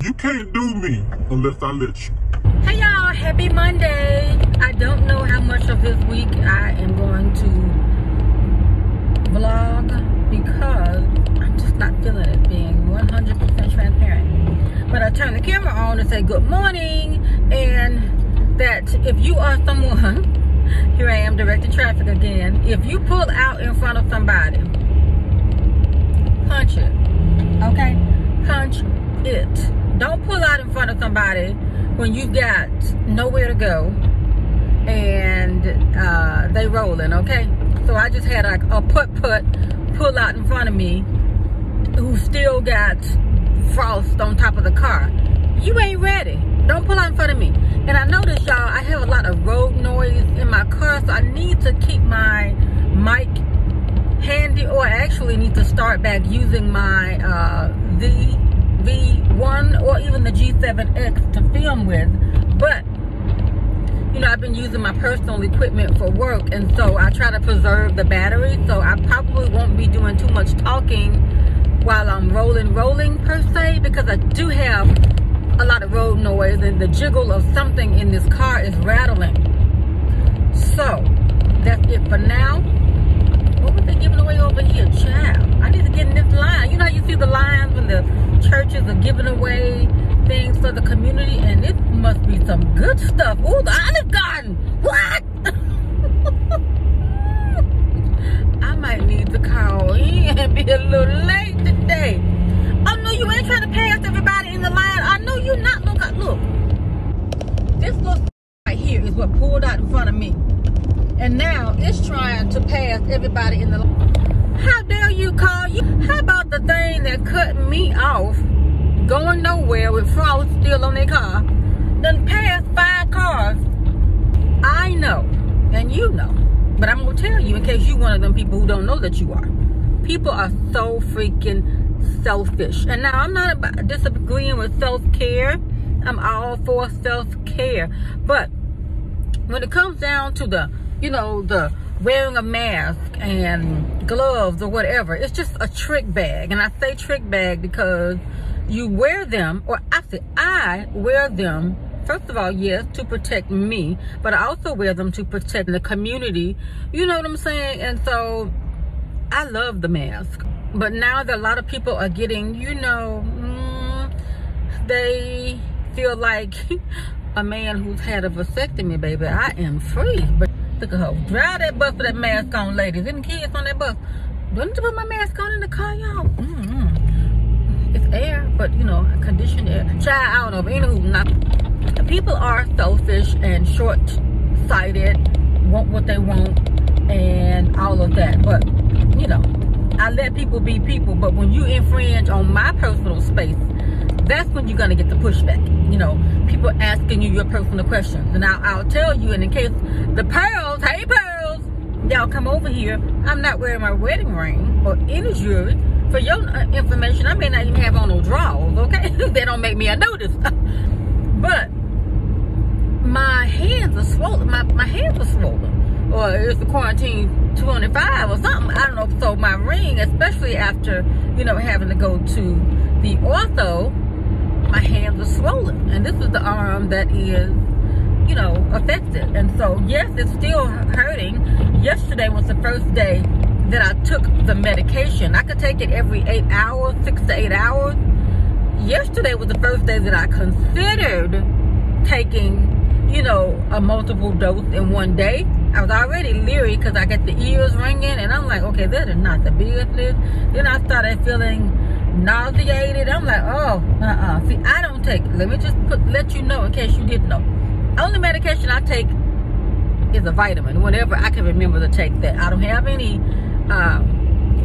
you can't do me unless I let you. Hey y'all, happy Monday. I don't know how much of this week I am going to vlog because I'm just not feeling it, being 100% transparent. But I turned the camera on to say good morning, and that if you are someone, here I am directing traffic again, if you pull out in front of somebody, punch it, okay? Punch it. Don't pull out in front of somebody when you've got nowhere to go and they rolling, okay? So I just had like a putt-putt pull out in front of me who still got frost on top of the car. You ain't ready. Don't pull out in front of me. And I noticed, y'all, I have a lot of road noise in my car, so I need to keep my mic handy, or I actually need to start back using my V1 or even the G7X to film with. But you know, I've been using my personal equipment for work, and so I try to preserve the battery, so I probably won't be doing too much talking while I'm rolling per se, because I do have a lot of road noise and the jiggle of something in this car is rattling. So that's it for now. What was they giving away over here, child? I need to get in this line. You know how you see the lines when the churches are giving away things for the community, and it must be some good stuff. Oh, the Olive Garden. What? I might need to call in and be a little late today. Oh no, you ain't trying to pass everybody in the line. I know you're not. Look. This little right here is what pulled out in front of me. And now it's trying to pass everybody in the line. How dare you call you? How about the thing that cut me off, going nowhere with frost still on their car, done passed 5 cars? I know, and you know, but I'm gonna tell you in case you one of them people who don't know that you are. People are so freaking selfish. And now I'm not about disagreeing with self-care. I'm all for self-care. But when it comes down to the, you know, the wearing a mask and gloves or whatever, it's just a trick bag. And I say trick bag because you wear them, or I wear them, first of all, yes, to protect me, but I also wear them to protect the community. You know what I'm saying? And so I love the mask. But now that a lot of people are getting, you know, they feel like a man who's had a vasectomy, baby, I am free. But look at her. Drive that bus with that mask on, ladies. Any kids on that bus? Do I need to put my mask on in the car, y'all? It's air, but, you know, conditioned air. Child, I don't know, but anywho, not. People are selfish and short-sighted, want what they want, and all of that. But, you know, I let people be people, but when you infringe on my personal space, that's when you're gonna get the pushback. You know, people asking you your personal questions, and I'll tell you, and in case the pearls, hey pearls, y'all come over here, I'm not wearing my wedding ring or any jewelry. For your information, I may not even have on no drawers, okay? They don't make me notice. But my hands are swollen. My hands are swollen. Or it's the quarantine 25 or something. I don't know. So my ring, especially after, you know, having to go to the ortho, my hands are swollen. And this is the arm that is, you know, affected. And so, yes, it's still hurting. Yesterday was the first day that I took the medication. I could take it every 8 hours, 6 to 8 hours. Yesterday was the first day that I considered taking, you know, a multiple dose in one day. I was already leery because I get the ears ringing, and I'm like, okay, that is not the business. Then I started feeling nauseated. I'm like, oh, see, I don't take, let me just let you know in case you didn't know. Only medication I take is a vitamin, whenever I can remember to take that. I don't have any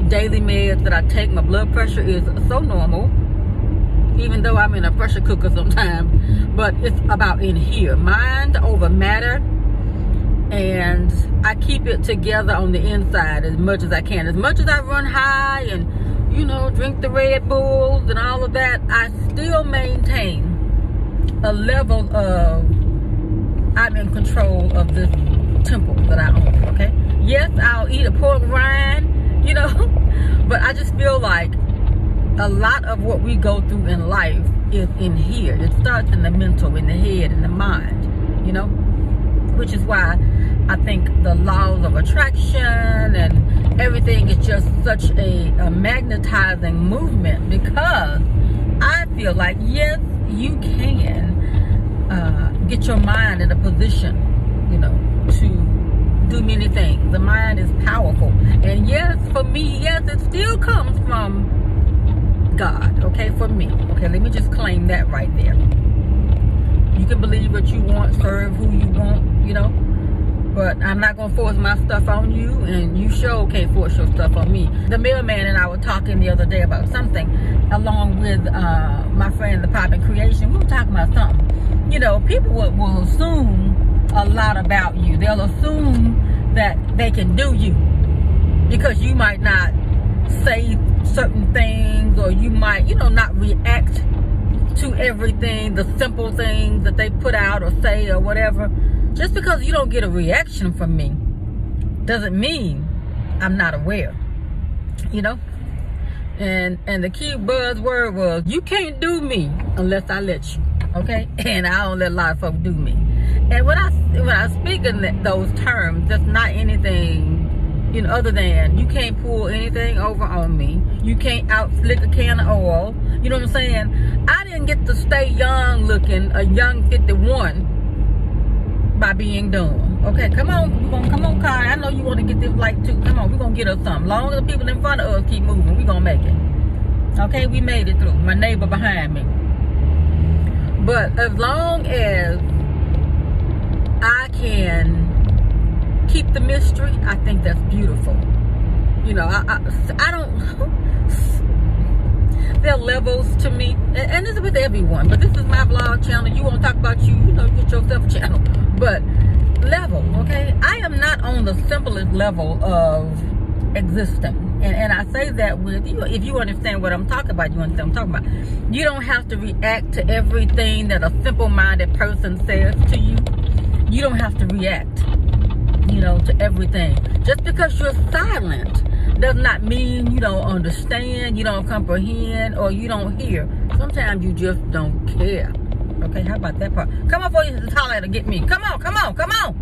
daily meds that I take. My blood pressure is so normal, even though I'm in a pressure cooker sometimes. But it's about in here, mind over matter, and I keep it together on the inside as much as I can. As much as I run high and, you know, drink the Red Bulls and all of that, I still maintain a level of I'm in control of this temple that I own, okay? Yes, I'll eat a pork rind, you know, but I just feel like a lot of what we go through in life is in here. It starts in the mental, in the head, in the mind, you know? Which is why I think the laws of attraction and everything is just such a magnetizing movement, because I feel like, yes, you can get your mind in a position, you know, to do many things. The mind is powerful. And yes, for me, yes, it still comes from God, okay, for me. Okay, let me just claim that right there. You can believe what you want, serve who you want, you know, but I'm not going to force my stuff on you, and you sure can't force your stuff on me. The mailman and I were talking the other day about something, along with my friend, the Poppin' Creation. We were talking about something. You know, people will assume a lot about you. They'll assume that they can do you because you might not say certain things, or you might, you know, not react to everything, the simple things that they put out or say or whatever. Just because you don't get a reaction from me doesn't mean I'm not aware, you know? And the key buzzword was, you can't do me unless I let you, okay? And I don't let a lot of folks do me. And when I speak in those terms, that's not anything, you know, other than you can't pull anything over on me. You can't out-slick a can of oil. You know what I'm saying? I didn't get to stay young looking, a young 51, by being dumb. Okay, come on, come on, Kai. I know you want to get this light too. Come on, we're going to get us something. Long as the people in front of us keep moving, we're going to make it. Okay, we made it through. My neighbor behind me. But as long as I can keep the mystery, I think that's beautiful. You know, I don't... There are levels to me, and this is with everyone, but this is my vlog channel. You want to talk about you, you know, you get yourself a channel. But level, okay? I am not on the simplest level of existing. And I say that with you. If you understand what I'm talking about, you understand what I'm talking about. You don't have to react to everything that a simple-minded person says to you. You don't have to react, you know, to everything. Just because you're silent does not mean you don't understand, you don't comprehend, or you don't hear. Sometimes you just don't care. Okay, how about that part? Come on, boy, this highlighter, get me. Come on, come on, come on.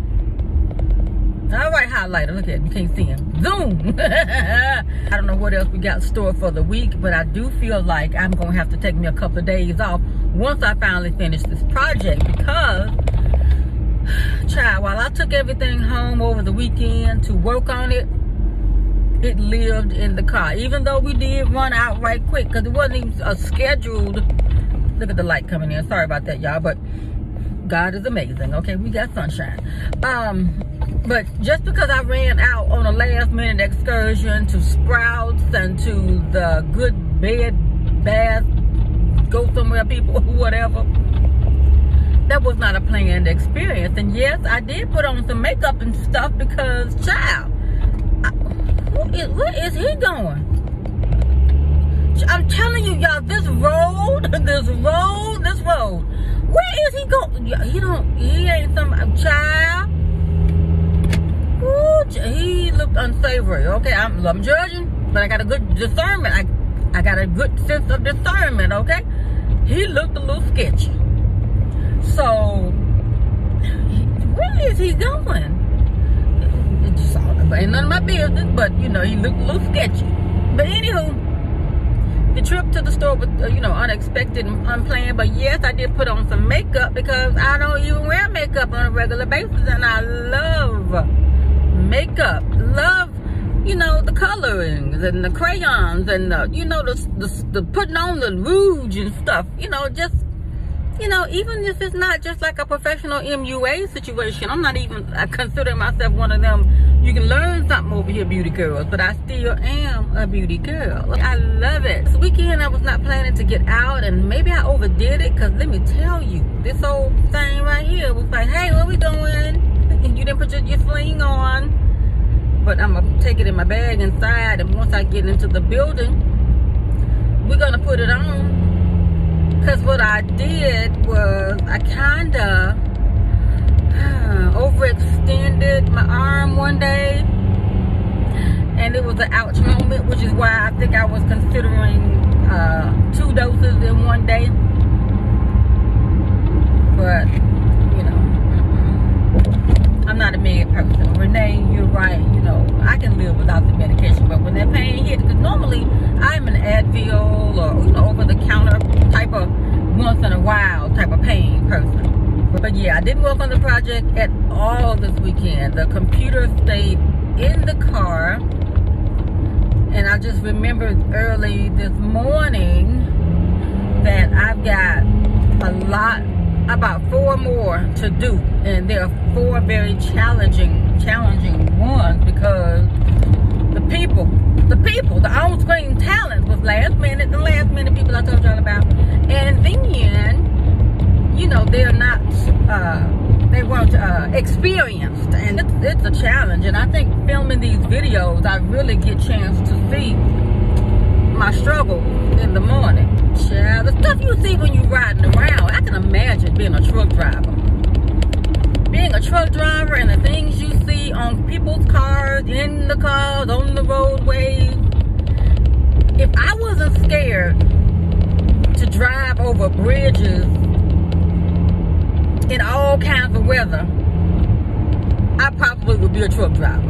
All right, highlighter, look at it. You can't see him. Zoom. I don't know what else we got stored for the week, but I do feel like I'm going to have to take me a couple of days off once I finally finish this project, because, child, while I took everything home over the weekend to work on it, it lived in the car. Even though we did run out right quick, because it wasn't even a scheduled... Look at the light coming in. Sorry about that, y'all, but God is amazing. Okay, we got sunshine. But just because I ran out on a last-minute excursion to Sprouts and to the Good Bed Bath, go somewhere, people, whatever, that was not a planned experience. And yes, I did put on some makeup and stuff because, child, where is he going? I'm telling you, y'all, this road, where is he going? He ain't some child. Ooh, he looked unsavory. Okay, I'm judging, but I got a good discernment. I got a good sense of discernment, okay? He looked a little sketchy. So, where is he going? Ain't none of my business, but, you know, he looked a little sketchy. But anywho, the trip to the store was, you know, unexpected and unplanned. But yes, I did put on some makeup because I don't even wear makeup on a regular basis. And I love makeup. Love, you know, the colorings and the crayons and the, you know, the putting on the rouge and stuff. You know, just, you know, even if it's not just like a professional MUA situation, I'm not even considering myself one of them. You can learn something over here, beauty girls, but I still am a beauty girl. I love it. This weekend, I was not planning to get out, and maybe I overdid it, because let me tell you, this old thing right here was like, hey, where we going? And you didn't put your sling on. But I'm going to take it in my bag inside, and once I get into the building, we're going to put it on. Because what I did was I kind of overextended my arm one day, and it was an ouch moment, which is why I think I was considering 2 doses in one day. once in a while type of pain person. But yeah, I didn't work on the project at all this weekend. The computer stayed in the car, and I just remembered early this morning that I've got a lot, about 4 more to do, and there are 4 very challenging ones, because the on-screen talent was last minute people I told y'all about, and then, you know, they're not, they weren't experienced, and it's a challenge. And I think filming these videos, I really get a chance to see my struggle in the morning. Child, the stuff you see when you're riding around, I can imagine being a truck driver. Being a truck driver and the things you see on people's cars, in the cars, on the roadways. If I wasn't scared to drive over bridges in all kinds of weather, I probably would be a truck driver.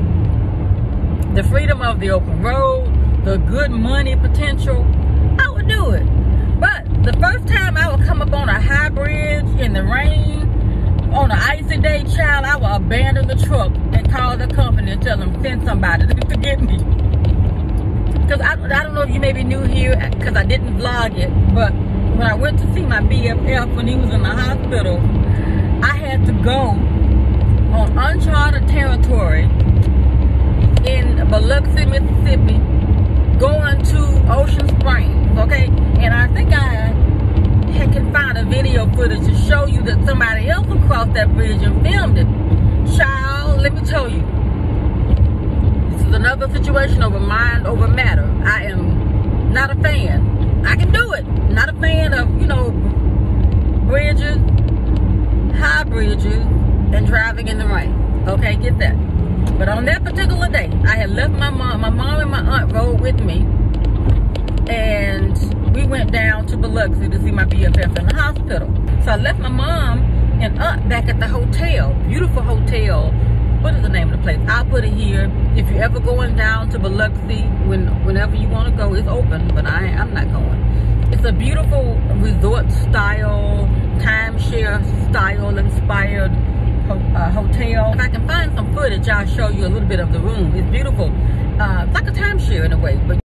The freedom of the open road, the good money potential, I would do it. But the first time I would come up on a high bridge in the rain, on an icy day, child, I will abandon the truck and call the company and tell them send somebody to get me. Because I don't know if you maybe knew here, because I didn't vlog it, but when I went to see my BFF when he was in the hospital, I had to go on uncharted territory in Biloxi, Mississippi, going to Ocean Springs, okay? And I think I can find a video footage to show you that somebody else crossed that bridge and filmed it. Child, let me tell you, this is another situation over mind over matter. I am not a fan. I can do it. Not a fan of, you know, bridges, high bridges, and driving in the rain. Okay, get that. But on that particular day, I had left my mom and my aunt rode with me, and we went down to Biloxi to see my BFF in the hospital. So I left my mom and aunt back at the hotel. Beautiful hotel. What is the name of the place? I'll put it here. If you're ever going down to Biloxi, whenever you want to go, it's open, but I'm not going. It's a beautiful resort style, timeshare style inspired hotel. If I can find some footage, I'll show you a little bit of the room. It's beautiful. It's like a timeshare in a way, but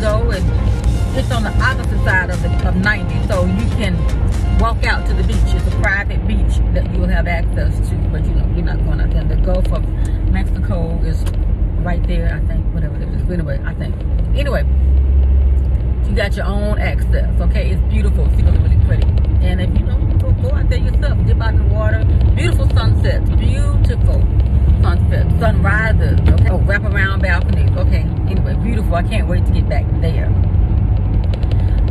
go, and it's on the opposite side of 90, so you can walk out to the beach. It's a private beach that you will have access to, but you know, you're not going out there. The Gulf of Mexico is right there, I think, whatever it is. Anyway, I think. Anyway, you got your own access, okay? It's beautiful. It's really, really pretty. And if you know, go out there yourself, dip out in the water. Beautiful sunsets, beautiful sunsets, sunrises, okay? Oh, wraparound balconies, okay? Anyway, beautiful. I can't wait to get back there.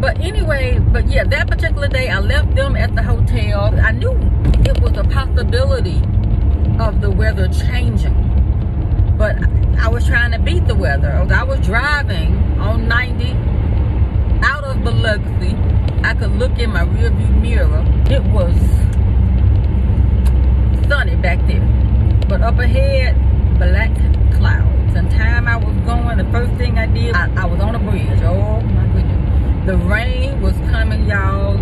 But anyway, but yeah, that particular day, I left them at the hotel. I knew it was a possibility of the weather changing, but I was trying to beat the weather. I was driving on 90 out of Biloxi. I could look in my rearview mirror. It was sunny back there, but up ahead, black clouds. And time I was going, the first thing I did, I was on a bridge. Oh my goodness. The rain was coming, y'all,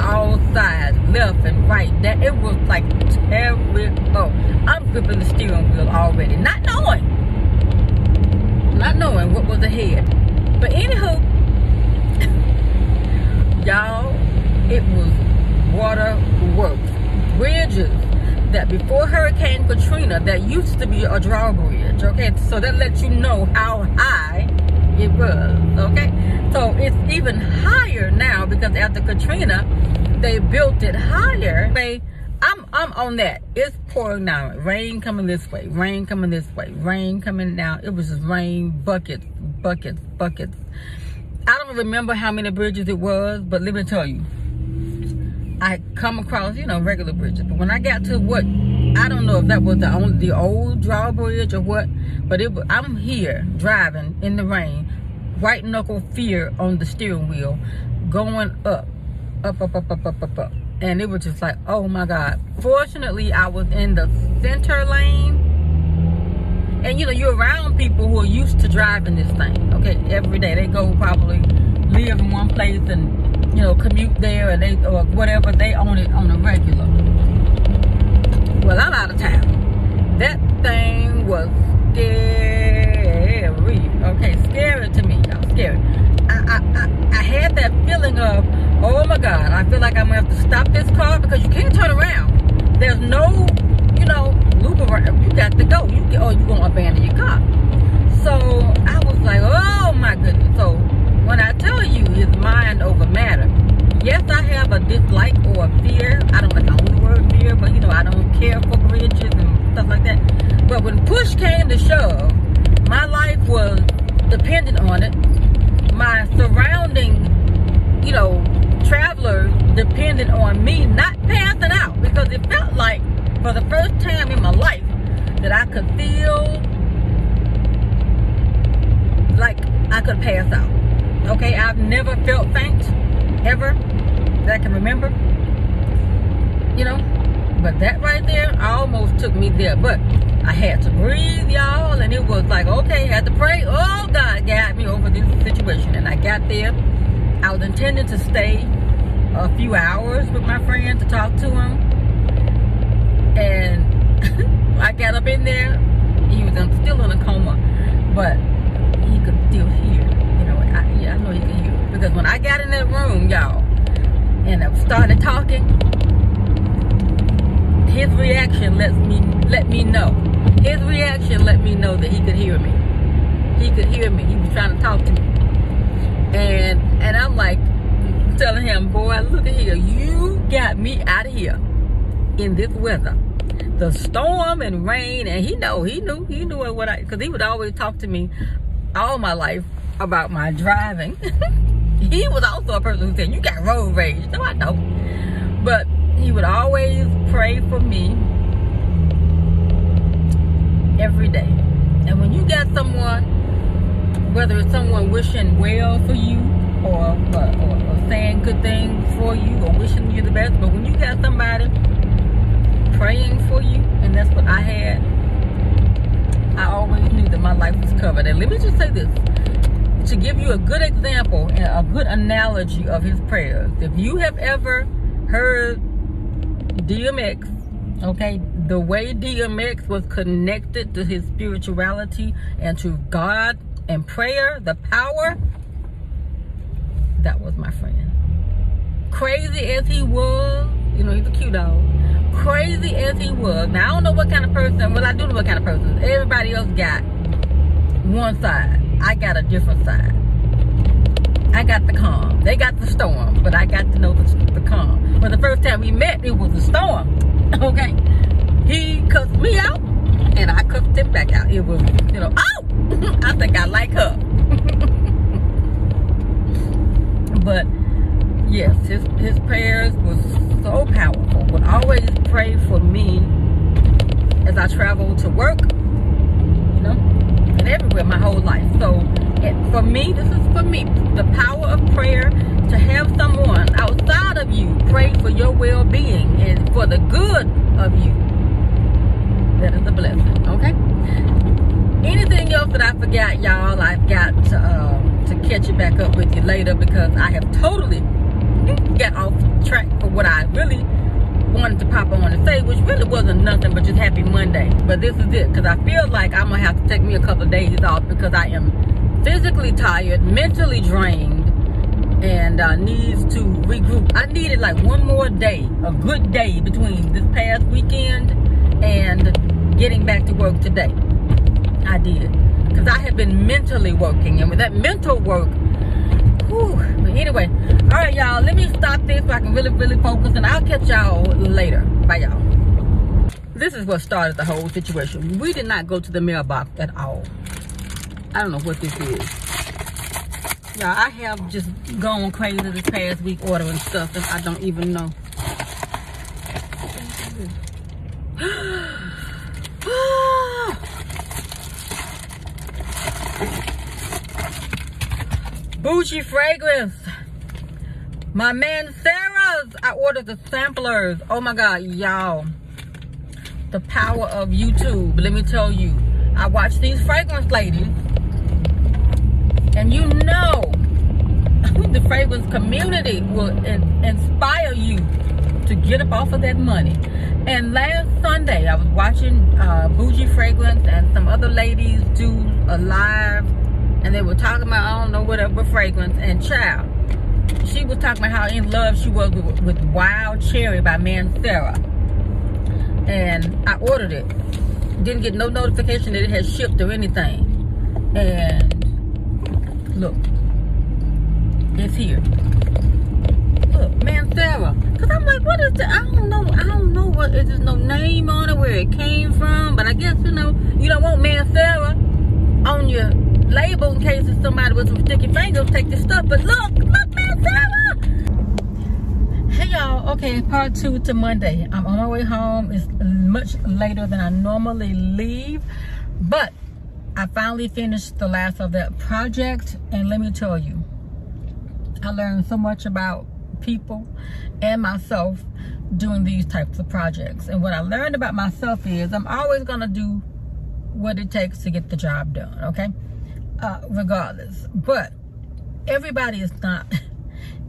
all sides, left and right. That it was like terrible. I'm gripping the steering wheel already, not knowing what was ahead. But anywho, y'all, it was waterworks. Bridges that before Hurricane Katrina, that used to be a drawbridge, okay? So that lets you know how high it was, okay? So it's even higher now because after Katrina, they built it higher. I'm on that. It's pouring down. Rain coming this way. Rain coming this way. Rain coming down. It was just rain, buckets, buckets, buckets. I don't remember how many bridges it was, but let me tell you, I come across, you know, regular bridges. But when I got to what, I don't know if that was the old drawbridge or what, but I'm here driving in the rain, white knuckle fear on the steering wheel, going up up. And it was just like, oh my God. Fortunately, I was in the center lane. And you know, you're around people who are used to driving this thing, okay? Every day. They go probably live in one place and, you know, commute there or whatever. They own it on a regular. Well, I'm out of town. That thing was scary. Okay, scary to me, y'all. Scary. I had that feeling of, oh my God, I feel like I'm gonna have to stop this car because you can't turn around. There's no, you know, loop around. You got to go. Or you're gonna abandon your car. So I was like, oh my goodness. So when I tell you it's mind over matter, yes, I have a dislike or a fear. I don't like the word fear, but you know, I don't care for bridges and stuff like that. But when push came to shove, my life was dependent on it. My surrounding, you know, travelers depended on me not passing out, because it felt like for the first time in my life that I could feel like I could pass out. Okay, I've never felt faint, ever, that I can remember, you know, but that right there almost took me there. But I had to breathe, y'all, and it was like, okay, had to pray. Oh, God got me over this situation. And I got there. I was intending to stay a few hours with my friend to talk to him. And I got up in there. He was still in a coma, but he could still hear. You know, I know he could hear. Because when I got in that room, y'all, and I started talking, his reaction let me know. His reaction let me know that he could hear me. He could hear me. He was trying to talk to me. And I'm like telling him, boy, look at here. You got me out of here in this weather. The storm and rain. And he knew what because he would always talk to me all my life about my driving. He was also a person who said, you got road rage. No, I don't. But he would always pray for me every day. And when you got someone, whether it's someone wishing well for you or saying good things for you or wishing you the best, but when you got somebody praying for you, and that's what I had, I always knew that my life was covered. And let me just say this, to give you a good example and a good analogy of his prayers. If you have ever heard DMX, okay, the way DMX was connected to his spirituality and to God and prayer, the power, that was my friend. Crazy as he was, you know, he's a cute dog. Crazy as he was. Now, I don't know what kind of person, well, I do know what kind of person. Everybody else got one side. I got a different side. I got the calm. They got the storm, but I got to know the calm. But the first time we met, it was a storm. Okay? He cussed me out, and I cussed him back out. It was, you know, oh! I think I like her. But, yes, his prayers was so powerful. Would always pray for me as I traveled to work, you know, and everywhere my whole life. So, for me, this is for me, the power of prayer, to have someone outside of you pray for your well-being and for the good of you. That is a blessing, okay? Anything else that I forgot, y'all, I've got to catch it back up with you later, because I have totally got off track for what I really wanted to pop on and say, which really wasn't nothing but just happy Monday. But this is it, because I feel like I'm going to have to take me a couple of days off, because I am physically tired, mentally drained, and needs to regroup. I needed like one more day, a good day between this past weekend and getting back to work today. I did, because I have been mentally working, and with that mental work, whew. But anyway, all right, y'all, let me stop this so I can really focus, and I'll catch y'all later. Bye, y'all. This is what started the whole situation. We did not go to the mailbox at all. I don't know what this is. Y'all, I have just gone crazy this past week ordering stuff that I don't even know. Bougie fragrance. My man Sarah I ordered the samplers. Oh my God, y'all. The power of YouTube. Let me tell you. I watch these fragrance ladies. And you know, the fragrance community will inspire you to get up off of that money. And last Sunday, I was watching Bougie Fragrance and some other ladies do a live. And they were talking about, I don't know, whatever fragrance. And child, she was talking about how in love she was with Wild Cherry by Mancera. And I ordered it. Didn't get no notification that it had shipped or anything. And look, it's here. Look, Mancera. Cause I'm like, what is that? I don't know what, there's no name on it, where it came from. But I guess, you know, you don't want Mancera on your label in case it's somebody with some sticky fingers take your stuff. But look, Mancera. Hey y'all, okay, part 2 to Monday. I'm on my way home. It's much later than I normally leave, but I finally finished the last of that project, and let me tell you, I learned so much about people and myself doing these types of projects. And what I learned about myself is I'm always gonna do what it takes to get the job done, okay? Regardless. But everybody is not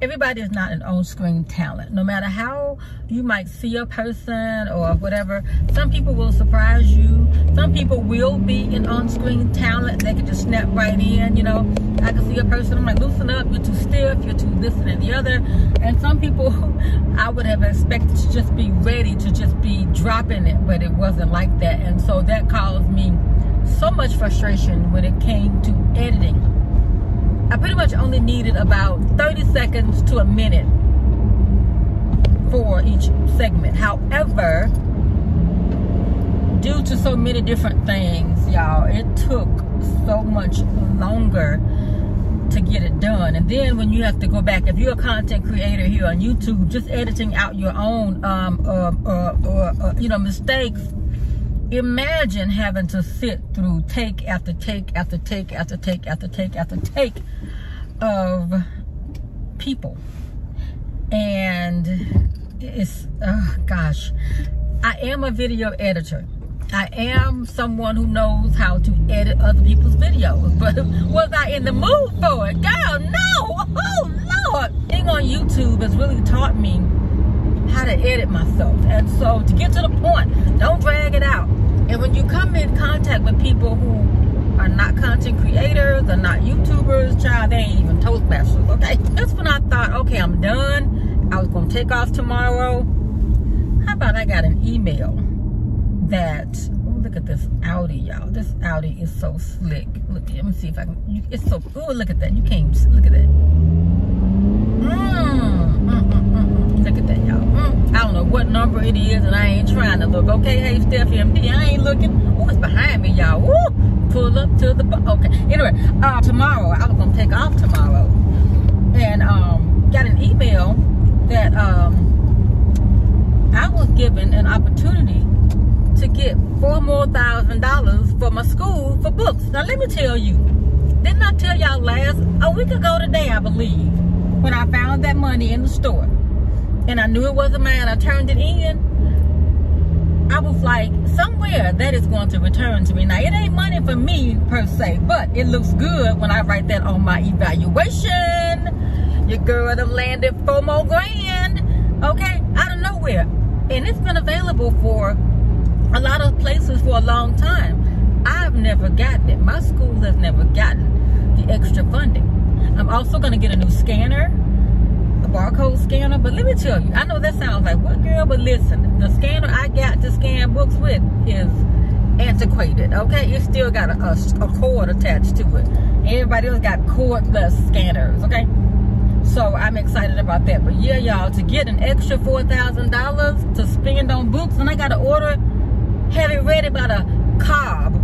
an on-screen talent. No matter how you might see a person or whatever, some people will surprise you. Some people will be an on-screen talent. They can just snap right in, you know. I can see a person, I'm like, loosen up, you're too stiff, you're too this and the other. And some people I would have expected to just be ready to just be dropping it, but it wasn't like that. And so that caused me so much frustration when it came to editing. I pretty much only needed about 30 seconds to a minute for each segment. However, due to so many different things, y'all, it took so much longer to get it done. And then when you have to go back, if you're a content creator here on YouTube, just editing out your own you know, mistakes, imagine having to sit through take after take after take after take after take after take of people. And it's, oh gosh, I am a video editor. I am someone who knows how to edit other people's videos, but was I in the mood for it? Girl, no. Oh Lord. Being on YouTube has really taught me how to edit myself. And so to get to the point, don't drag it out. And when you come in contact with people who are not content creators, are not YouTubers, child, they ain't even Toastmasters, okay? That's when I thought, okay, I'm done. I was gonna take off tomorrow. How about I got an email that, oh, look at this Audi, y'all. This Audi is so slick. Look, let me see if I can, it's so, oh, look at that. You can't even, look at that. Look at that, y'all. I don't know what number it is, and I ain't trying to look. Okay, hey, Steffi MD, I ain't looking. Oh, it's behind me, y'all. Woo! Pull up to the, okay. Anyway, tomorrow, I was gonna take off tomorrow, and got an email that I was given an opportunity to get $4,000 more for my school for books. Now, let me tell you, didn't I tell y'all a week ago today, I believe, when I found that money in the store, and I knew it wasn't mine, I turned it in. I was like, somewhere that is going to return to me. Now, it ain't money for me per se, but it looks good when I write that on my evaluation. Your girl done landed $4 more grand, okay, out of nowhere. And it's been available for a lot of places for a long time. I've never gotten it. My school has never gotten the extra funding. I'm also going to get a new scanner, a barcode scanner. But let me tell you, I know that sounds like, what, girl? But listen, the scanner I got to scan books with is antiquated, okay? It still got a cord attached to it. Everybody else got cordless scanners, okay? So I'm excited about that. But yeah, y'all, to get an extra $4,000 to spend on books, and I got to order, have it ready by the Cobb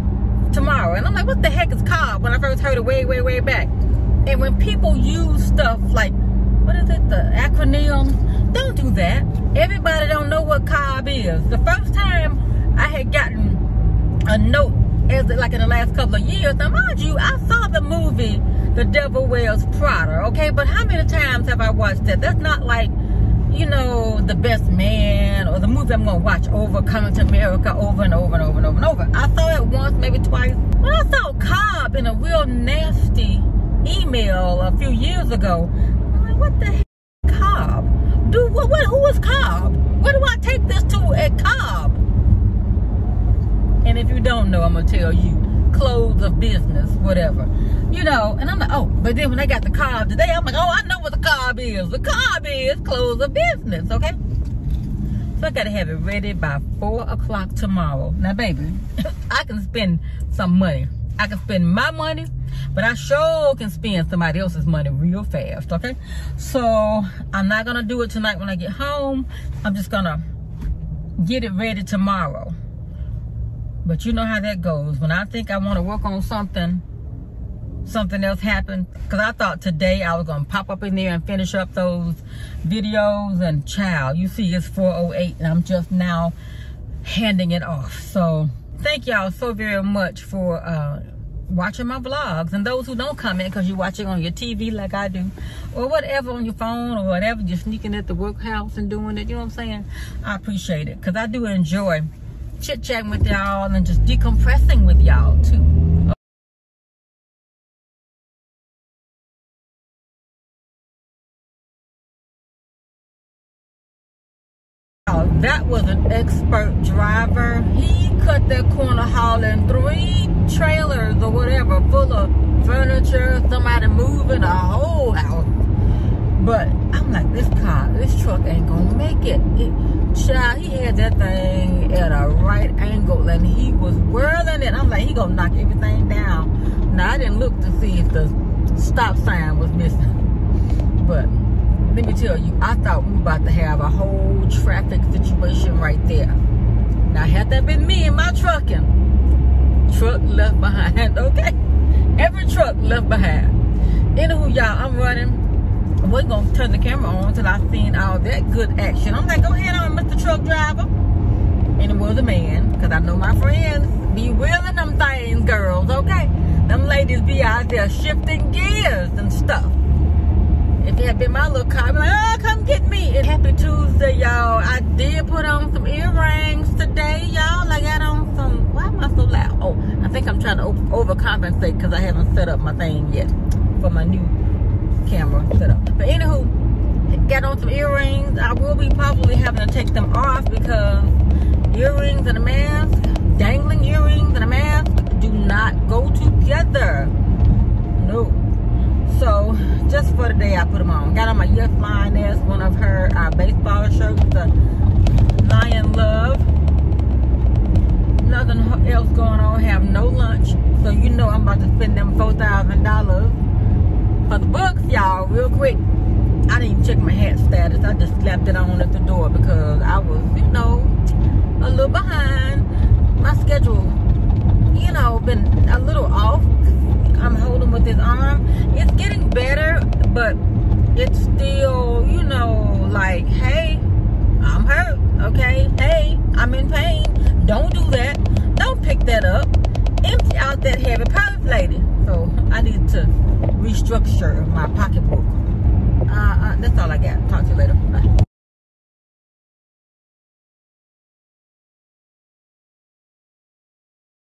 tomorrow. And I'm like, what the heck is Cobb? When I first heard it way, way, way back. And when people use stuff like, what is it, the acronyms, don't do that. Everybody don't know what Cobb is. The first time I had gotten a note, like in the last couple of years, now mind you, I saw the movie The Devil Wears Prada, okay? But how many times have I watched that? That's not like you know, The Best Man, or the movie I'm gonna watch over, Coming to America, over and over and over and over and over. I saw it once, maybe twice. When I saw Cobb in a real nasty email a few years ago, I'm like, what the heck, Cobb? Dude, who is Cobb? Where do I take this to at Cobb? And if you don't know, I'm gonna tell you, close of business, whatever. You know, and I'm like, oh, but then when they got the Cobb today, I'm like, oh, I know what the Cobb is. The Cobb is close of business, okay? So I gotta have it ready by 4 o'clock tomorrow. Now, baby, I can spend some money. I can spend my money, but I sure can spend somebody else's money real fast, okay? So I'm not gonna do it tonight when I get home. I'm just gonna get it ready tomorrow. But you know how that goes. When I think I want to work on something, something else happened. Because I thought today I was going to pop up in there and finish up those videos. And child, you see it's 4:08 and I'm just now handing it off. So thank y'all so very much for watching my vlogs. And those who don't comment because you're watching on your TV like I do, or whatever, on your phone or whatever, you're sneaking at the workhouse and doing it, you know what I'm saying? I appreciate it because I do enjoy chit-chatting with y'all and just decompressing with y'all too. That was an expert driver. He cut that corner hauling 3 trailers or whatever full of furniture, somebody moving, a whole house. But I'm like, this truck ain't gonna make it. Child, he had that thing at a right angle and he was whirling it. I'm like, he gonna knock everything down. Now, I didn't look to see if the stop sign was missing. But let me tell you, I thought we were about to have a whole traffic situation right there. Now, had that been me and my trucking, truck left behind, okay? Every truck left behind. Anywho, y'all, I'm running. I wasn't going to turn the camera on until I seen all that good action. I'm like, go ahead on, Mr. Truck Driver. And it was a man, because I know my friends be wheeling them things, girls, okay? Them ladies be out there shifting gears and stuff. If it had been my little car, I'd be like, oh, come get me. And happy Tuesday, y'all. I did put on some earrings today, y'all. I got on some, why am I so loud? Oh, I think I'm trying to overcompensate because I haven't set up my thing yet for my new camera setup. But anywho, got on some earrings. I will be probably having to take them off because earrings and a mask, dangling earrings and a mask do not go together. No. So just for the day I put them on. Got on my Yes Lioness, one of her baseball shirts, the Lion Love. Nothing else going on. Have no lunch. So you know I'm about to spend them $4,000 for the books, y'all, real quick. I didn't even check my hat status. I just slapped it on at the door because I was, you know, a little behind. My schedule, you know, been a little off. I'm holding with this arm. It's getting better, but it's still, you know, like, hey, I'm hurt, okay? Hey, I'm in pain. Don't do that. Don't pick that up. Empty out that heavy purse, lady. So I need to restructure my pocketbook. That's all I got. Talk to you later. Bye.